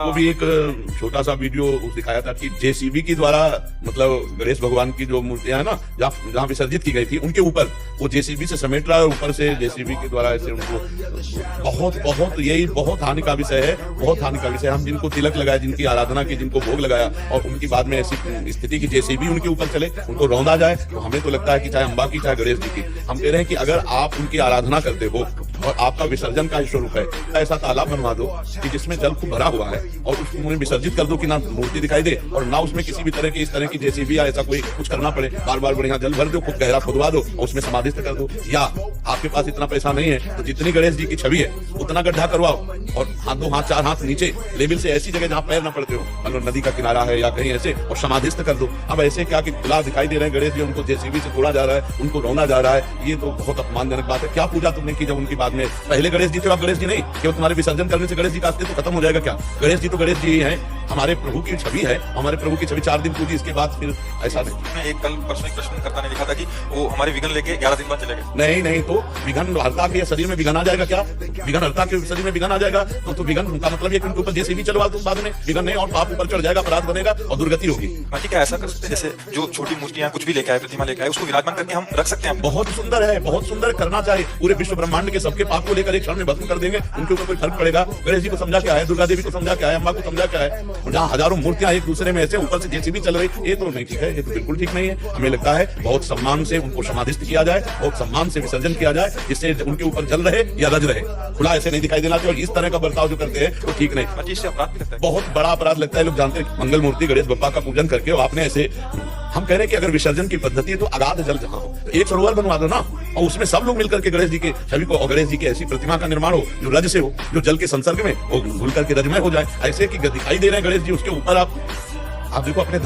वो भी एक छोटा सा वीडियो दिखाया था कि जेसीबी के द्वारा मतलब गणेश भगवान की जो मूर्तियां है ना जहाँ विसर्जित की गई थी उनके ऊपर वो जेसीबी से समेट रहा है और ऊपर से जेसीबी के द्वारा ऐसे उनको यही बहुत हानि का विषय है, बहुत हानि का विषय। हम जिनको तिलक लगाया, जिनकी आराधना की, जिनको भोग लगाया और उनकी बाद में ऐसी स्थिति की जेसीबी उनके ऊपर चले, उनको रौंदा जाए, तो हमें तो लगता है कि चाहे अम्बा की चाहे गणेश जी की, हम कह रहे हैं कि अगर आप उनकी आराधना करते हो और आपका विसर्जन का स्वरूप है, ऐसा तालाब बनवा दो कि जिसमें जल खूब भरा हुआ है और उसको विसर्जित कर दो कि ना मूर्ति दिखाई दे और ना उसमें किसी भी तरह की इस तरह की जेसीबी या ऐसा कोई कुछ करना पड़े। बार बार बढ़िया जल भर दो, खूब गहरा खुदवा दो और उसमें समाधिस्थ कर दो। या आपके पास इतना पैसा नहीं है तो जितनी गणेश जी की छवि है उतना गड्ढा करवाओ और हाथ 2 हाथ 4 हाथ नीचे लेवल से ऐसी जगह जहाँ पैर ना पड़ते हो, मतलब नदी का किनारा है या कहीं ऐसे, और समाधिस्थ कर दो। अब ऐसे क्या कि खुला दिखाई दे रहे हैं गणेश जी, उनको जेसीबी से तोड़ा जा रहा है, उनको रौना जा रहा है, ये तो बहुत अपमानजनक बात है। क्या पूजा तुमने की जब उनकी बाद में पहले गणेश जी थे, आप गणेश जी नहीं कि तुम्हारे विसर्जन करने से गणेश जी का अस्तित्व खत्म हो जाएगा क्या? गणेश जी तो गणेश जी ही हैं, हमारे प्रभु की छवि है, हमारे प्रभु की छवि 4 दिन पूजी, इसके बाद फिर ऐसा नहीं। एक कल परसों एक प्रश्नकर्ता ने लिखा था कि वो हमारे विघ्न लेके 11 दिन बाद चलेगा। नहीं तो विघ्न हरता के शरीर में विघ्न आ जाएगा क्या? विघ्न हरता के शरीर में विघ्न आ जाएगा तो विघ्न का मतलब ये कि उनके ऊपर जेसीबी चलवा दो बाद में, विघ्न नहीं और पाप ऊपर चढ़ जाएगा, अपराध बनेगा और दुर्गति होगी। बाकी क्या ऐसा कर सकते हैं जैसे जो छोटी मूर्तियां कुछ भी लेके आए, प्रतिमा लेके आए, उसको विराजमान करके हम रख सकते हैं? बहुत सुंदर है, बहुत सुंदर करना चाहिए। पूरे विश्व ब्रह्मांड के सबके पाप को लेकर एक क्षण में भस्म कर देंगे, उनके ऊपर कोई फर्क पड़ेगा? गणेश जी को समझा क्या है, दुर्गा देवी को समझा क्या है, अम्बा को समझा क्या है? जहाँ हजारों मूर्तियां एक दूसरे में ऐसे ऊपर से जेसीबी चल रही, ये तो नहीं ठीक है, ये तो बिल्कुल ठीक नहीं है। हमें लगता है बहुत सम्मान से उनको समाधिस्थ किया जाए, बहुत सम्मान से विसर्जन किया जाए, जिससे उनके ऊपर जल रहे या रज रहे, खुला ऐसे नहीं दिखाई देना चाहिए। और इस तरह का बर्ताव जो करते हैं तो ठीक नहीं, इससे अपराध भी लगता है, बहुत बड़ा अपराध लगता है। लोग जानते हैं मंगल मूर्ति गणेश बप्पा का पूजन करके आपने ऐसे, हम कह रहे हैं कि अगर विसर्जन की पद्धति है तो अगाध जल जहाँ हो, एक सरोवर बनवा दो ना और उसमें सब लोग मिलकर के गणेश जी के छवि को और गणेश जी की ऐसी प्रतिमा का निर्माण हो जो रज से हो, जो जल के संसर्ग में वो घुल करके रजमय हो जाए। ऐसे कि दिखाई दे रहे हैं गणेश जी, उसके ऊपर आप देखो अपने